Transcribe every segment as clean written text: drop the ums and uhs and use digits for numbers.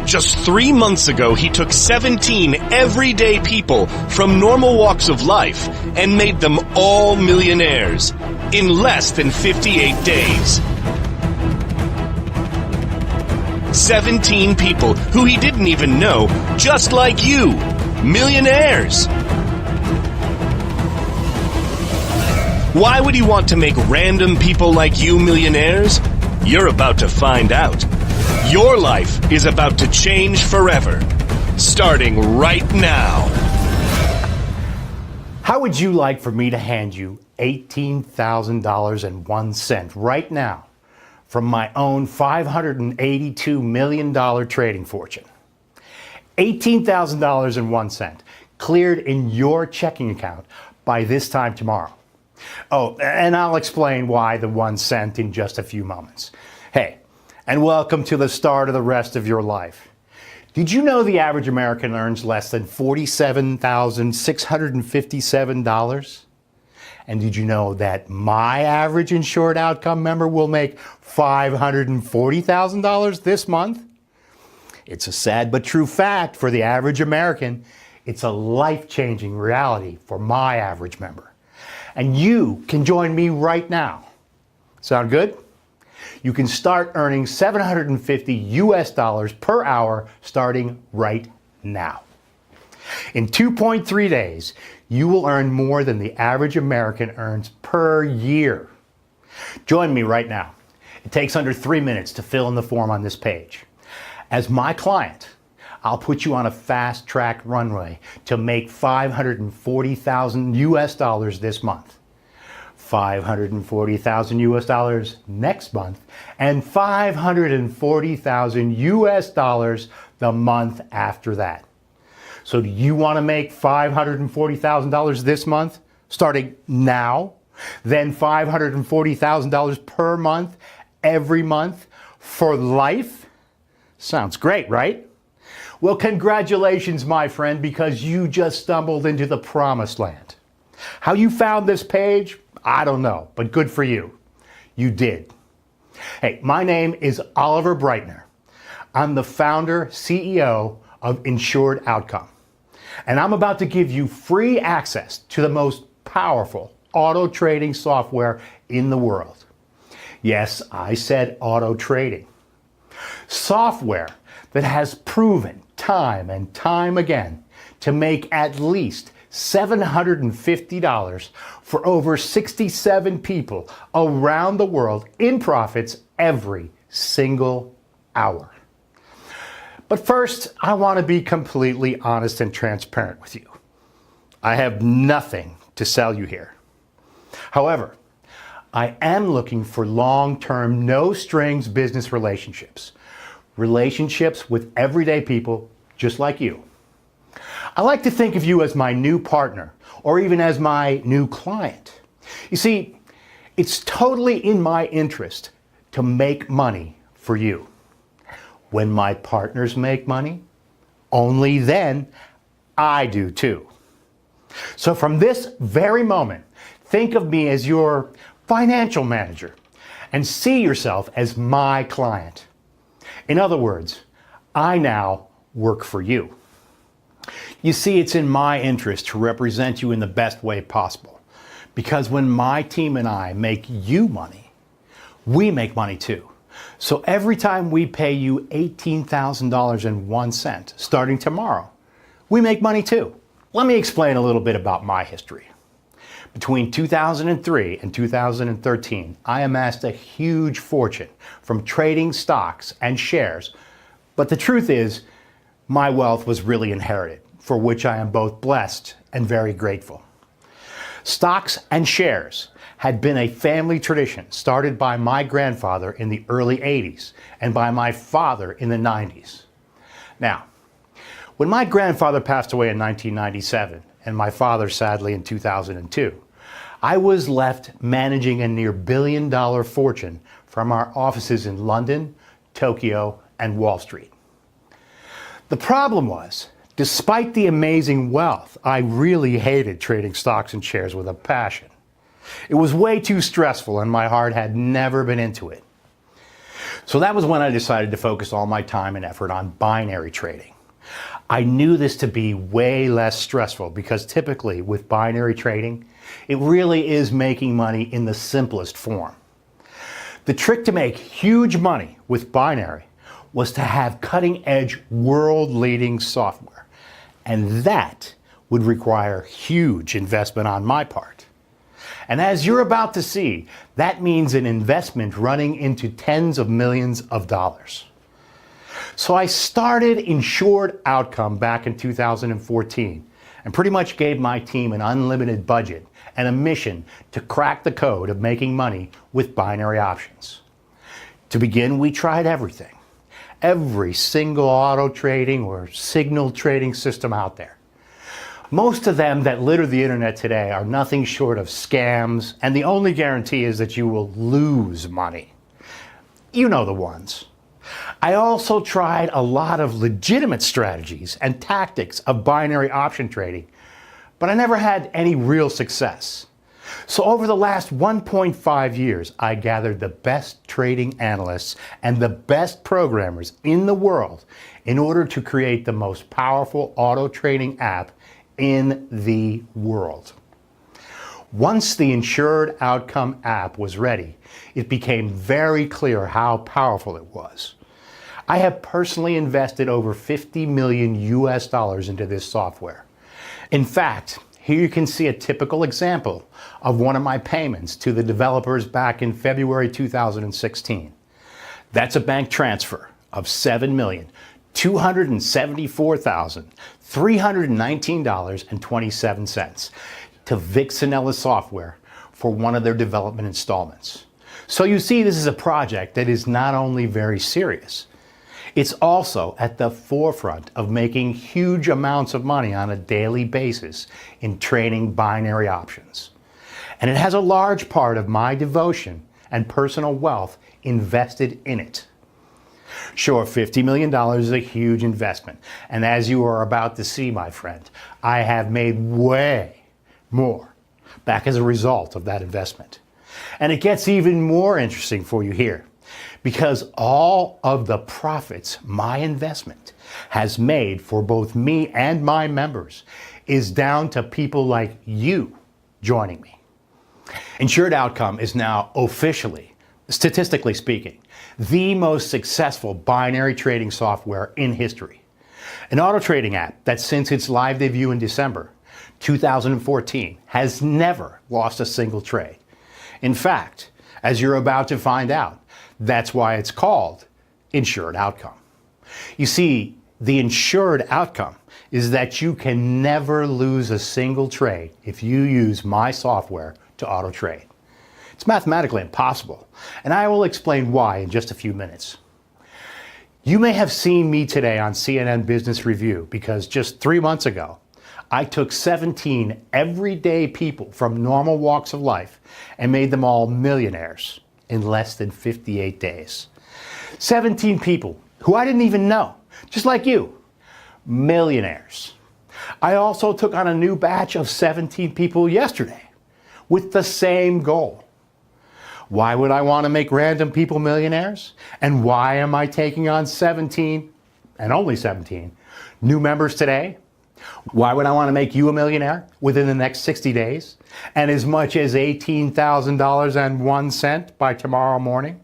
Just 3 months ago, he took 17 everyday people from normal walks of life and made them all millionaires in less than 58 days. 17 people who he didn't even know, just like you, millionaires. Why would he want to make random people like you millionaires? You're about to find out. Your life is about to change forever, starting right now. How would you like for me to hand you $18,001 right now from my own $582 million trading fortune? $18,001 cleared in your checking account by this time tomorrow. Oh, and I'll explain why the 1 cent in just a few moments. Hey, and welcome to the start of the rest of your life. Did you know the average American earns less than $47,657? And did you know that my average insured outcome member will make $540,000 this month? It's a sad but true fact for the average American. It's a life-changing reality for my average member. And you can join me right now. Sound good? You can start earning $750 per hour starting right now. In 2.3 days, you will earn more than the average American earns per year. Join me right now. It takes under 3 minutes to fill in the form on this page. As my client, I'll put you on a fast-track runway to make $540,000 this month. $540,000 next month, and $540,000 the month after that. So do you want to make $540,000 this month, starting now? Then $540,000 per month, every month, for life? Sounds great, right? Well, congratulations, my friend, because you just stumbled into the promised land. How you found this page? I don't know, but good for you. You did. Hey, my name is Oliver Breitner. I'm the founder, CEO of Insured Outcome. And I'm about to give you free access to the most powerful auto trading software in the world. Yes, I said auto trading. Software that has proven time and time again to make at least $750 for over 67 people around the world in profits every single hour. But first, I want to be completely honest and transparent with you. I have nothing to sell you here. However, I am looking for long-term, no-strings business relationships. Relationships with everyday people just like you. I like to think of you as my new partner, or even as my new client. You see, it's totally in my interest to make money for you. When my partners make money, only then I do too. So from this very moment, think of me as your financial manager and see yourself as my client. In other words, I now work for you. You see, it's in my interest to represent you in the best way possible. Because when my team and I make you money, we make money too. So every time we pay you $18,001 starting tomorrow, we make money too. Let me explain a little bit about my history. Between 2003 and 2013, I amassed a huge fortune from trading stocks and shares. But the truth is, my wealth was really inherited, for which I am both blessed and very grateful. Stocks and shares had been a family tradition started by my grandfather in the early 80s and by my father in the 90s. Now, when my grandfather passed away in 1997 and my father sadly in 2002, I was left managing a near billion-dollar fortune from our offices in London, Tokyo, and Wall Street. The problem was, despite the amazing wealth, I really hated trading stocks and shares with a passion. It was way too stressful and my heart had never been into it. So that was when I decided to focus all my time and effort on binary trading. I knew this to be way less stressful because typically with binary trading, it really is making money in the simplest form. The trick to make huge money with binary was to have cutting-edge, world-leading software. And that would require huge investment on my part. And as you're about to see, that means an investment running into tens of millions of dollars. So I started Insured Outcome back in 2014 and pretty much gave my team an unlimited budget and a mission to crack the code of making money with binary options. To begin, we tried everything. Every single auto trading or signal trading system out there. Most of them that litter the internet today are nothing short of scams, and the only guarantee is that you will lose money. You know the ones. I also tried a lot of legitimate strategies and tactics of binary option trading, but I never had any real success. So over the last 1.5 years, I gathered the best trading analysts and the best programmers in the world in order to create the most powerful auto trading app in the world. Once the Insured Outcome app was ready, it became very clear how powerful it was. I have personally invested over 50 million US dollars into this software. In fact, here you can see a typical example of one of my payments to the developers back in February 2016. That's a bank transfer of $7,274,319.27 to Vixenella Software for one of their development installments. So you see, this is a project that is not only very serious, it's also at the forefront of making huge amounts of money on a daily basis in trading binary options. And it has a large part of my devotion and personal wealth invested in it. Sure, $50 million is a huge investment. And as you are about to see, my friend, I have made way more back as a result of that investment. And it gets even more interesting for you here, because all of the profits my investment has made for both me and my members is down to people like you joining me. Insured Outcome is now officially, statistically speaking, the most successful binary trading software in history. An auto trading app that since its live debut in December 2014 has never lost a single trade. In fact, as you're about to find out, that's why it's called Insured Outcome. You see, the insured outcome is that you can never lose a single trade if you use my software to auto trade. It's mathematically impossible, and I will explain why in just a few minutes. You may have seen me today on CNN Business Review because just 3 months ago, I took 17 everyday people from normal walks of life and made them all millionaires in less than 58 days. 17 people who I didn't even know, just like you, millionaires. I also took on a new batch of 17 people yesterday with the same goal. Why would I want to make random people millionaires? And why am I taking on 17, and only 17, new members today? Why would I want to make you a millionaire within the next 60 days and as much as $18,001 by tomorrow morning?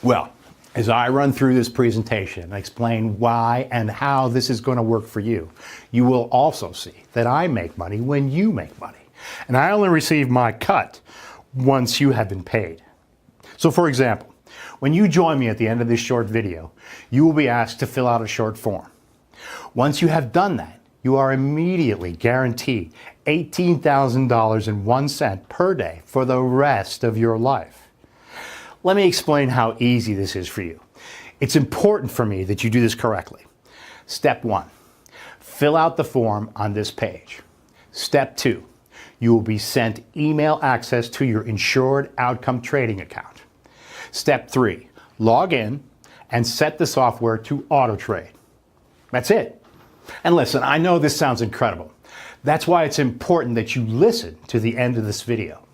Well, as I run through this presentation and explain why and how this is going to work for you, you will also see that I make money when you make money. And I only receive my cut once you have been paid. So for example, when you join me at the end of this short video, you will be asked to fill out a short form. Once you have done that, you are immediately guaranteed $18,001 per day for the rest of your life. Let me explain how easy this is for you. It's important for me that you do this correctly. Step 1, fill out the form on this page. Step 2, you will be sent email access to your Insured Outcome trading account. Step 3, log in and set the software to auto trade. That's it. And listen, I know this sounds incredible. That's why it's important that you listen to the end of this video.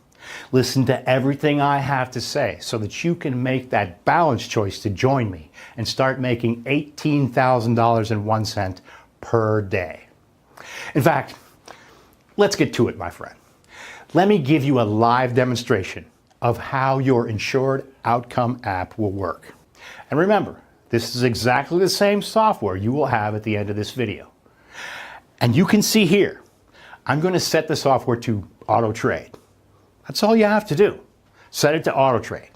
Listen to everything I have to say so that you can make that balanced choice to join me and start making $18,001 per day. In fact, let's get to it, my friend. Let me give you a live demonstration of how your Insured Outcome app will work. And remember, this is exactly the same software you will have at the end of this video. And you can see here, I'm going to set the software to auto trade. That's all you have to do. Set it to auto trade.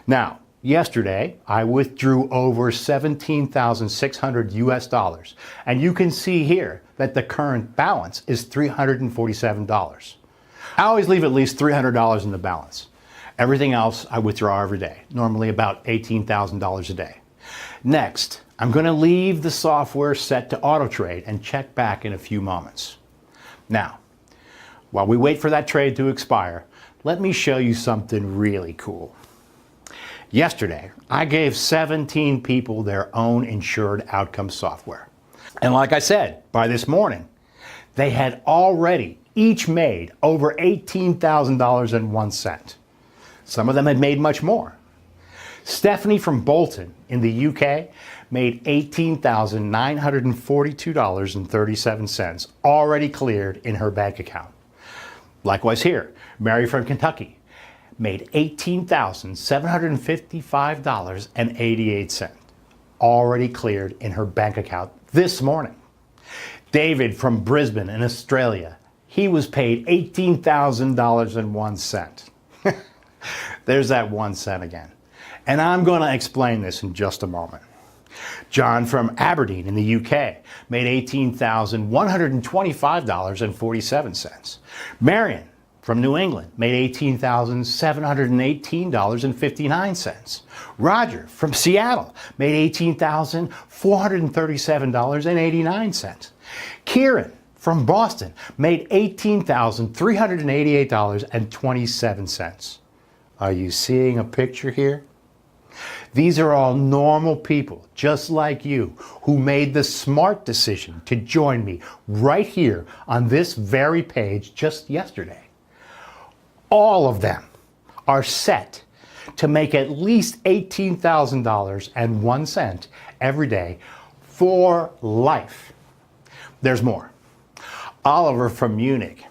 Now, yesterday, I withdrew over 17,600 US dollars. And you can see here that the current balance is $347. I always leave at least $300 in the balance. Everything else I withdraw every day, normally about $18,000 a day. Next, I'm going to leave the software set to auto trade and check back in a few moments. Now, while we wait for that trade to expire, let me show you something really cool. Yesterday, I gave 17 people their own Insured Outcome software. And like I said, by this morning, they had already each made over $18,001. Some of them had made much more. Stephanie from Bolton in the UK made $18,942.37 already cleared in her bank account. Likewise here, Mary from Kentucky made $18,755.88 already cleared in her bank account this morning. David from Brisbane in Australia, he was paid $18,001. There's that 1 cent again. And I'm going to explain this in just a moment. John from Aberdeen in the UK made $18,125.47. Marion from New England made $18,718.59. Roger from Seattle made $18,437.89. Kieran from Boston made $18,388.27. Are you seeing a picture here? These are all normal people, just like you, who made the smart decision to join me right here on this very page just yesterday. All of them are set to make at least $18,001 every day for life. There's more. Oliver from Munich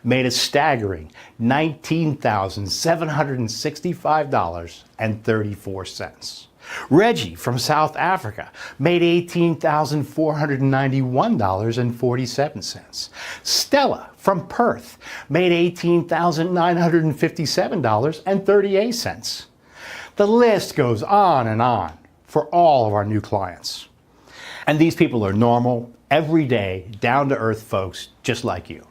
made a staggering $19,765.34. Reggie from South Africa made $18,491.47. Stella from Perth made $18,957.38. The list goes on and on for all of our new clients. And these people are normal, everyday, down-to-earth folks just like you,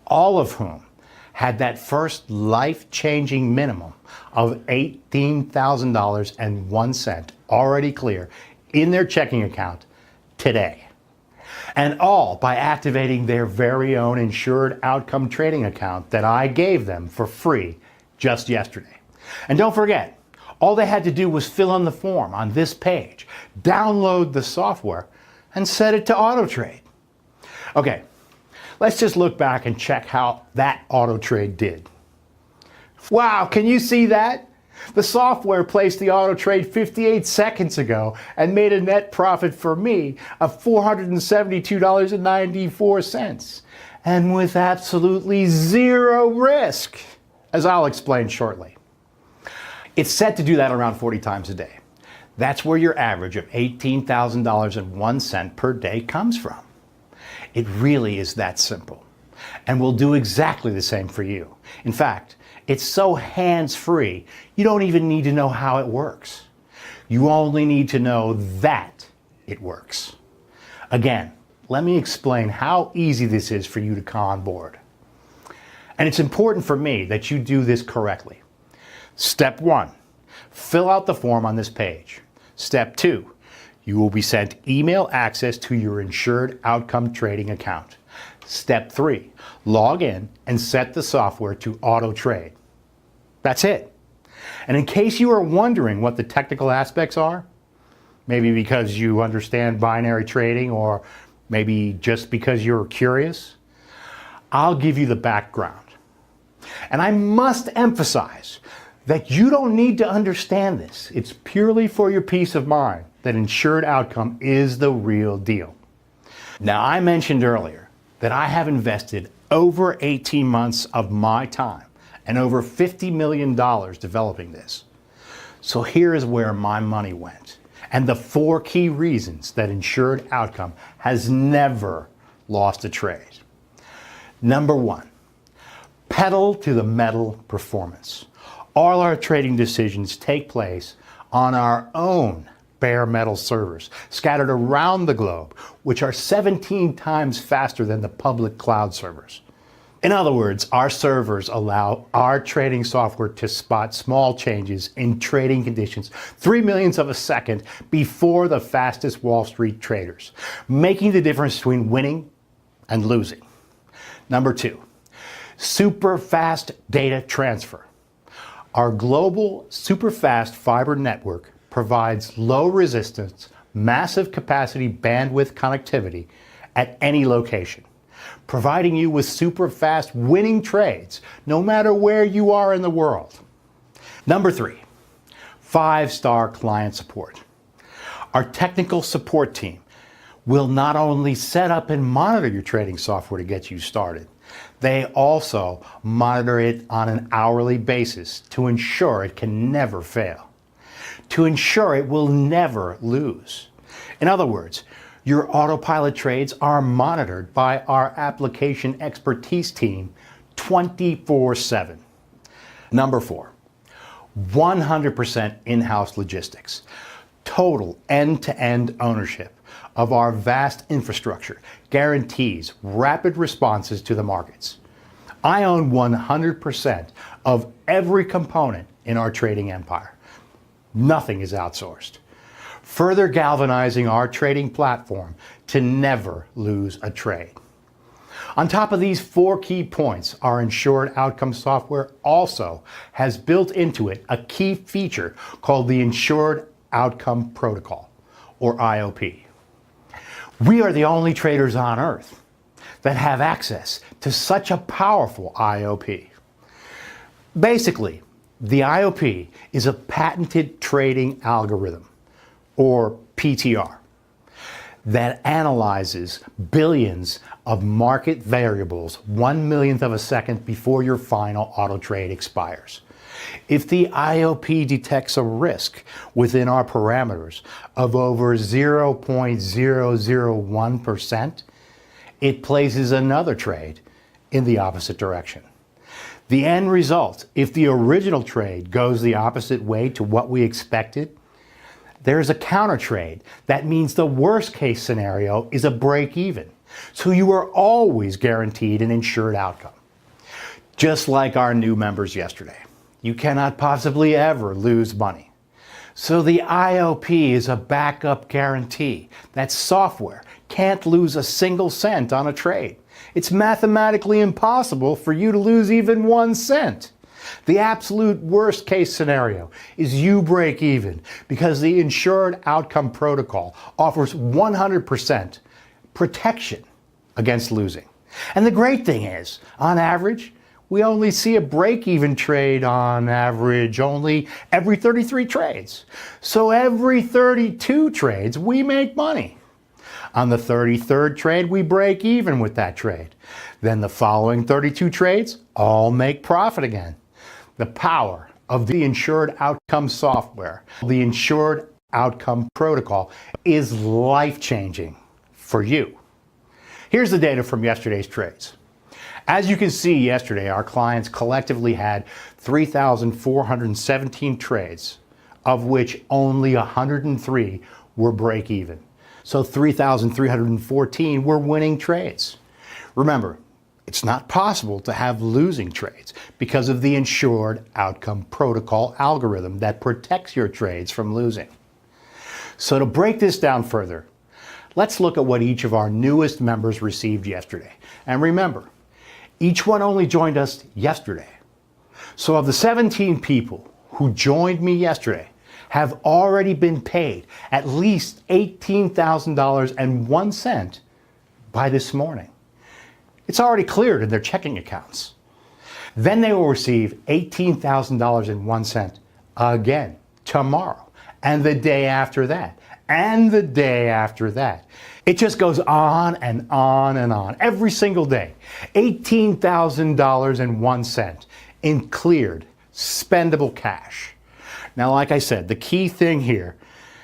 all of whom had that first life-changing minimum of $18,001 already clear in their checking account today. And all by activating their very own Insured Outcome trading account that I gave them for free just yesterday. And don't forget, all they had to do was fill in the form on this page, download the software, and set it to auto trade. Okay. Let's just look back and check how that auto trade did. Wow, can you see that? The software placed the auto trade 58 seconds ago and made a net profit for me of $472.94, and with absolutely zero risk, as I'll explain shortly. It's set to do that around 40 times a day. That's where your average of $18,001 per day comes from. It really is that simple, and will do exactly the same for you. In fact, it's so hands-free, you don't even need to know how it works. You only need to know that it works. Again, let me explain how easy this is for you to come on board. And it's important for me that you do this correctly. Step 1, fill out the form on this page. Step 2, you will be sent email access to your Insured Outcome trading account. Step 3, log in and set the software to auto trade. That's it. And in case you are wondering what the technical aspects are, maybe because you understand binary trading or maybe just because you're curious, I'll give you the background. And I must emphasize that you don't need to understand this. It's purely for your peace of mind that Insured Outcome is the real deal. Now, I mentioned earlier that I have invested over 18 months of my time and over $50 million developing this. So here is where my money went, and the 4 key reasons that Insured Outcome has never lost a trade. Number 1, pedal to the metal performance. All our trading decisions take place on our own bare metal servers scattered around the globe, which are 17 times faster than the public cloud servers. In other words, our servers allow our trading software to spot small changes in trading conditions 3 millionths of a second before the fastest Wall Street traders, making the difference between winning and losing. Number 2, super fast data transfer. Our global super fast fiber network provides low resistance, massive capacity bandwidth connectivity at any location, providing you with super fast winning trades no matter where you are in the world. Number 3, 5-star client support. Our technical support team will not only set up and monitor your trading software to get you started, they also monitor it on an hourly basis to ensure it can never fail, to ensure it will never lose. In other words, your autopilot trades are monitored by our application expertise team 24/7. Number 4, 100% in-house logistics. Total end-to-end ownership of our vast infrastructure guarantees rapid responses to the markets. I own 100% of every component in our trading empire. Nothing is outsourced, further galvanizing our trading platform to never lose a trade. On top of these 4 key points, our Insured Outcome software also has built into it a key feature called the Insured Outcome Protocol, or IOP. We are the only traders on earth that have access to such a powerful IOP. Basically, the IOP is a patented trading algorithm, or PTR, that analyzes billions of market variables 1 millionth of a second before your final auto trade expires. If the IOP detects a risk within our parameters of over 0.001%, it places another trade in the opposite direction. The end result, if the original trade goes the opposite way to what we expected, there's a counter trade. That means the worst case scenario is a break even. So you are always guaranteed an insured outcome. Just like our new members yesterday, you cannot possibly ever lose money. So the IOP is a backup guarantee that software can't lose a single cent on a trade. It's mathematically impossible for you to lose even 1 cent. The absolute worst case scenario is you break even because the Insured Outcome Protocol offers 100% protection against losing. And the great thing is, on average, we only see a break-even trade on average only every 33 trades. So every 32 trades, we make money. On the 33rd trade, we break even with that trade. Then the following 32 trades all make profit again. The power of the Insured Outcome software, the Insured Outcome Protocol, is life-changing for you. Here's the data from yesterday's trades. As you can see, yesterday our clients collectively had 3,417 trades, of which only 103 were break-even. So 3,314 were winning trades. Remember, it's not possible to have losing trades because of the Insured Outcome Protocol algorithm that protects your trades from losing. So to break this down further, let's look at what each of our newest members received yesterday. And remember, each one only joined us yesterday. So of the 17 people who joined me yesterday have already been paid at least $18,001 by this morning. It's already cleared in their checking accounts. Then they will receive $18,000.01 again tomorrow, and the day after that, and the day after that. It just goes on and on and on every single day. $18,000.01 in cleared, spendable cash. Now, like I said, the key thing here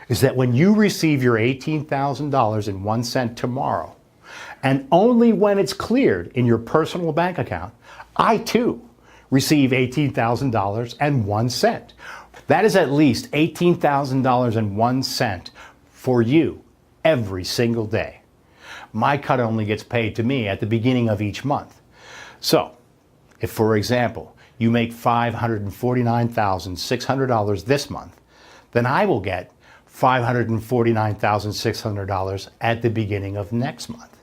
is that when you receive your $18,000.01 tomorrow, and only when it's cleared in your personal bank account, I too receive $18,000.01. That is at least $18,000.01 for you every single day. My cut only gets paid to me at the beginning of each month. So, if for example, you make $549,600 this month, then I will get $549,600 at the beginning of next month.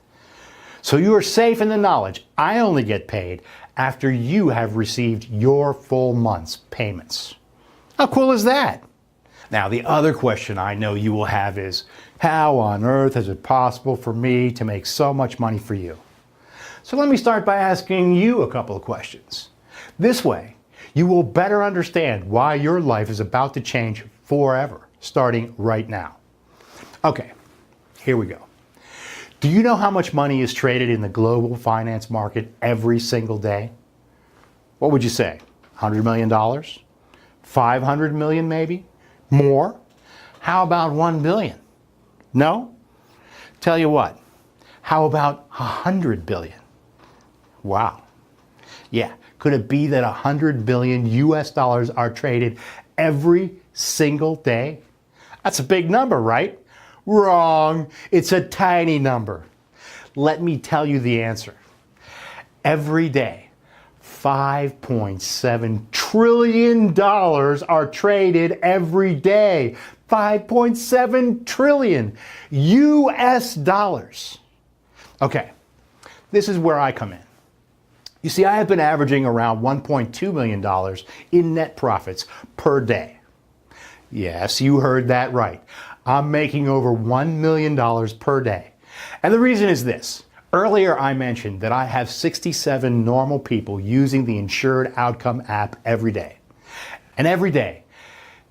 So you are safe in the knowledge I only get paid after you have received your full month's payments. How cool is that? Now, the other question I know you will have is, how on earth is it possible for me to make so much money for you? So let me start by asking you a couple of questions. This way, you will better understand why your life is about to change forever, starting right now. Okay, here we go. Do you know how much money is traded in the global finance market every single day? What would you say? $100 million? 500 million maybe? More? How about 1 billion? No? Tell you what, how about 100 billion? Wow. Yeah, could it be that 100 billion US dollars are traded every single day? That's a big number, right? Wrong. It's a tiny number. Let me tell you the answer. Every day, $5.7 trillion are traded every day. 5.7 trillion US dollars. Okay, this is where I come in. You see, I have been averaging around $1.2 million in net profits per day. Yes, you heard that right. I'm making over $1 million per day. And the reason is this. Earlier I mentioned that I have 67 normal people using the Insured Outcome app every day. And every day,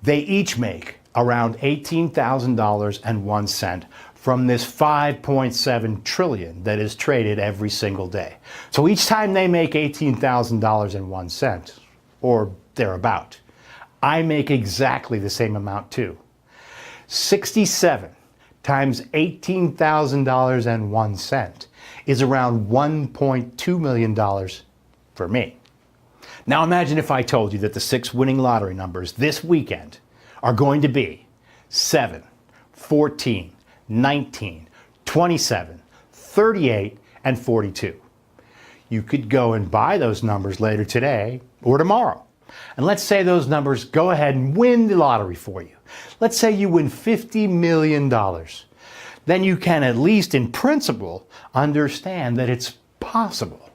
they each make around $18,000.01 from this 5.7 trillion that is traded every single day. So each time they make $18,000.01, or thereabout, I make exactly the same amount too. 67 times $18,000.01 is around $1.2 million for me. Now imagine if I told you that the 6 winning lottery numbers this weekend are going to be 7, 14, 19, 27, 38, and 42. You could go and buy those numbers later today or tomorrow. And let's say those numbers go ahead and win the lottery for you. Let's say you win $50 million. Then you can, at least in principle, understand that it's possible.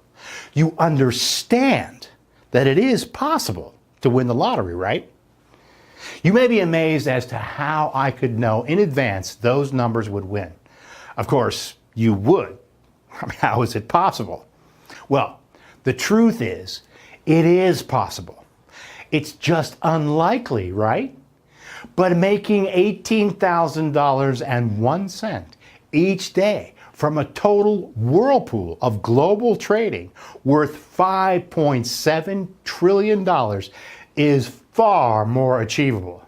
You understand that it is possible to win the lottery, right? You may be amazed as to how I could know in advance those numbers would win. Of course, you would. I mean, how is it possible? Well, the truth is, it is possible. It's just unlikely, right? But making $18,000.01 each day from a total whirlpool of global trading worth $5.7 trillion is far more achievable.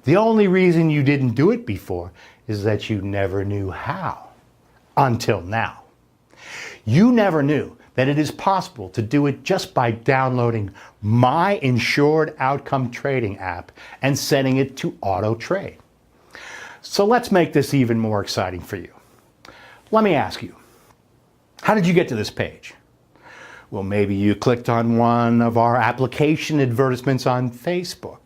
The only reason you didn't do it before is that you never knew how, until now. You never knew that it is possible to do it just by downloading my Insured Outcome Trading app and setting it to auto trade. So let's make this even more exciting for you. Let me ask you, how did you get to this page? Well, maybe you clicked on one of our application advertisements on Facebook,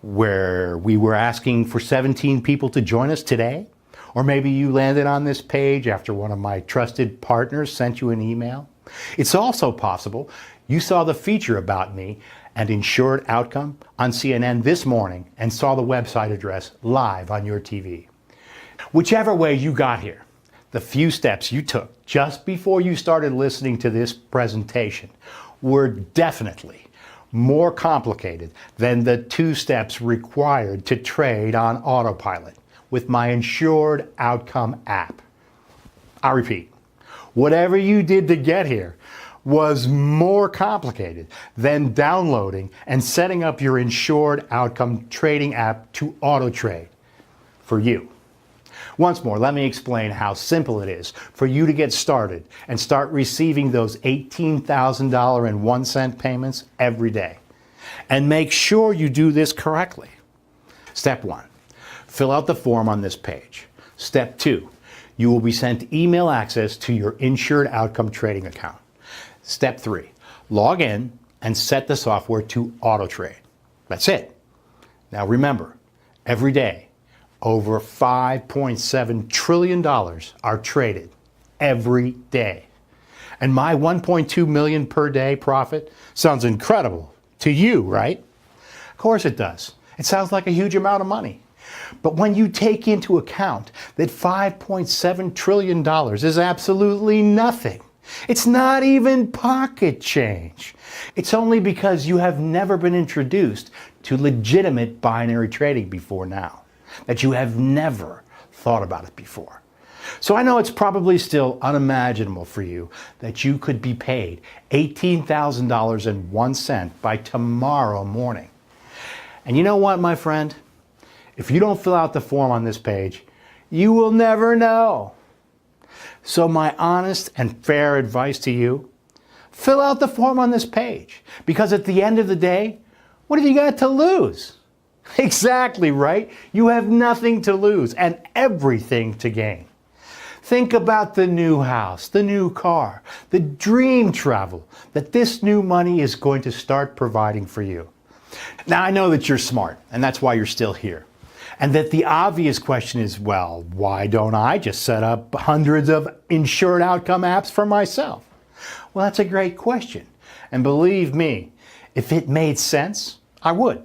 where we were asking for 17 people to join us today. Or maybe you landed on this page after one of my trusted partners sent you an email. It's also possible you saw the feature about me and Insured Outcome on CNN this morning and saw the website address live on your TV. Whichever way you got here, the few steps you took just before you started listening to this presentation were definitely more complicated than the 2 steps required to trade on autopilot with my Insured Outcome app. I repeat, whatever you did to get here was more complicated than downloading and setting up your Insured Outcome trading app to auto trade for you. Once more, let me explain how simple it is for you to get started and start receiving those $18,000.01 payments every day. And make sure you do this correctly. Step 1, fill out the form on this page. Step 2, you will be sent email access to your Insured Outcome trading account. Step 3, log in and set the software to auto trade. That's it. Now remember, every day, over $5.7 trillion are traded every day. And my 1.2 million per day profit sounds incredible to you, right? Of course it does. It sounds like a huge amount of money. But when you take into account that $5.7 trillion is absolutely nothing, it's not even pocket change. It's only because you have never been introduced to legitimate binary trading before now that you have never thought about it before. So I know it's probably still unimaginable for you that you could be paid $18,000.01 by tomorrow morning. And you know what, my friend? If you don't fill out the form on this page, you will never know. So my honest and fair advice to you, fill out the form on this page, because at the end of the day, what have you got to lose? Exactly right. You have nothing to lose and everything to gain. Think about the new house, the new car, the dream travel that this new money is going to start providing for you. Now, I know that you're smart, and that's why you're still here. And that the obvious question is, well, why don't I just set up hundreds of Insured Outcome apps for myself? Well, that's a great question. And believe me, if it made sense, I would.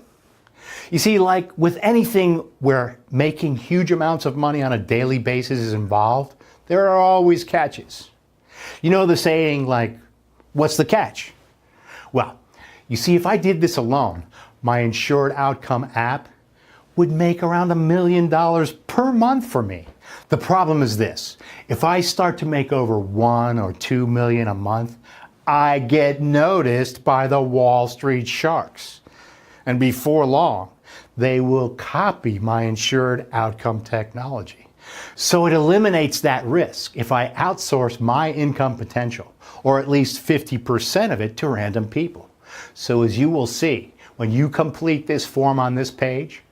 You see, like with anything where making huge amounts of money on a daily basis is involved, there are always catches. You know the saying, like, what's the catch? Well, you see, if I did this alone, my Insured Outcome app would make around $1 million per month for me. The problem is this: if I start to make over 1 or 2 million a month, I get noticed by the Wall Street sharks. And before long, they will copy my Insured Outcome technology. So it eliminates that risk if I outsource my income potential, or at least 50% of it, to random people. So as you will see, when you complete this form on this page,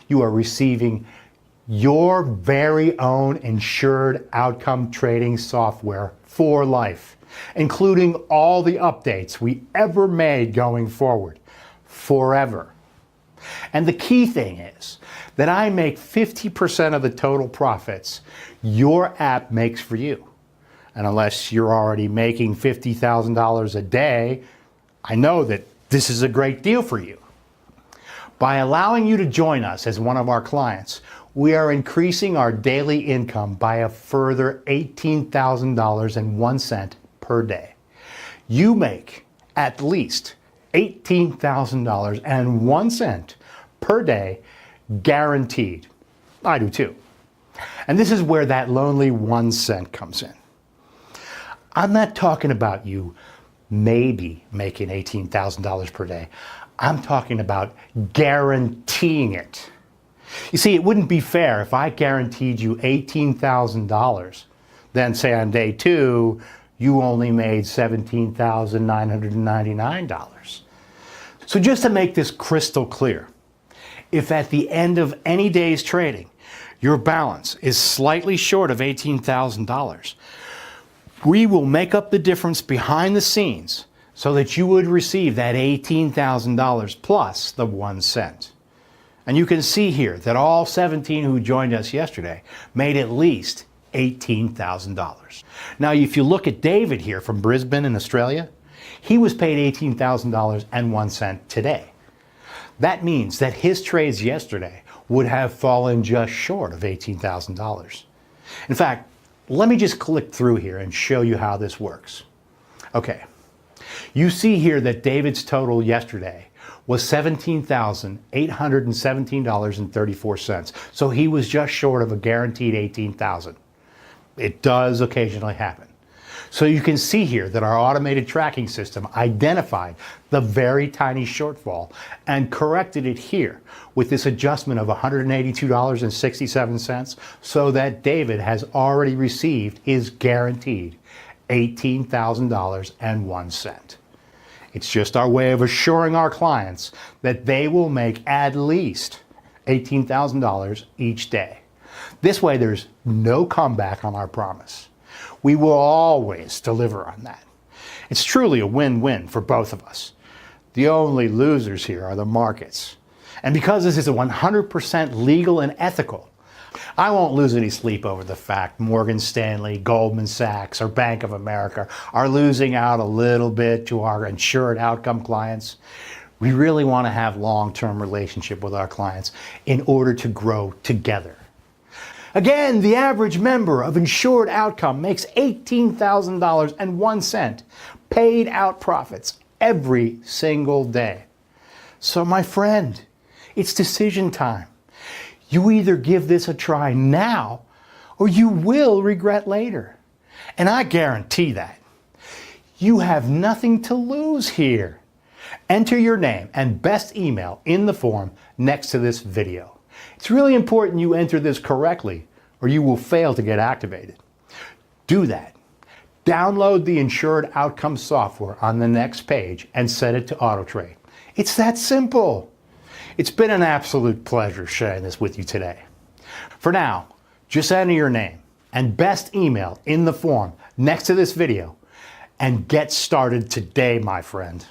you are receiving your very own Insured Outcome trading software for life, including all the updates we ever made going forward, forever. And the key thing is that I make 50% of the total profits your app makes for you. And unless you're already making $50,000 a day, I know that this is a great deal for you. By allowing you to join us as one of our clients, we are increasing our daily income by a further $18,000.01 per day. You make at least $18,000.01 per day, guaranteed. I do too. And this is where that lonely 1 cent comes in. I'm not talking about you maybe making $18,000 per day. I'm talking about guaranteeing it. You see, it wouldn't be fair if I guaranteed you $18,000, then say on day 2, you only made $17,999. So just to make this crystal clear, if at the end of any day's trading, your balance is slightly short of $18,000, we will make up the difference behind the scenes so that you would receive that $18,000 plus the 1 cent. And you can see here that all 17 who joined us yesterday made at least $18,000. Now, if you look at David here from Brisbane in Australia, he was paid $18,000.01 today. That means that his trades yesterday would have fallen just short of $18,000. In fact, let me just click through here and show you how this works. Okay, You see here that David's total yesterday was $17,817.34. So he was just short of a guaranteed $18,000. It does occasionally happen. So you can see here that our automated tracking system identified the very tiny shortfall and corrected it here with this adjustment of $182.67 so that David has already received his guaranteed $18,001. It's just our way of assuring our clients that they will make at least $18,000 each day. This way there's no comeback on our promise. We will always deliver on that. It's truly a win-win for both of us. The only losers here are the markets. And because this is a 100% legal and ethical, I won't lose any sleep over the fact Morgan Stanley, Goldman Sachs, or Bank of America are losing out a little bit to our insured outcome clients. We really want to have long-term relationship with our clients in order to grow together. Again, the average member of Insured Outcome makes $18,001 paid out profits every single day. So my friend, it's decision time. You either give this a try now or you will regret later. And I guarantee that. You have nothing to lose here. Enter your name and best email in the form next to this video. It's really important you enter this correctly or you will fail to get activated. Do that. Download the Insured Outcome software on the next page and set it to AutoTrade. It's that simple. It's been an absolute pleasure sharing this with you today. For now, just enter your name and best email in the form next to this video and get started today, my friend.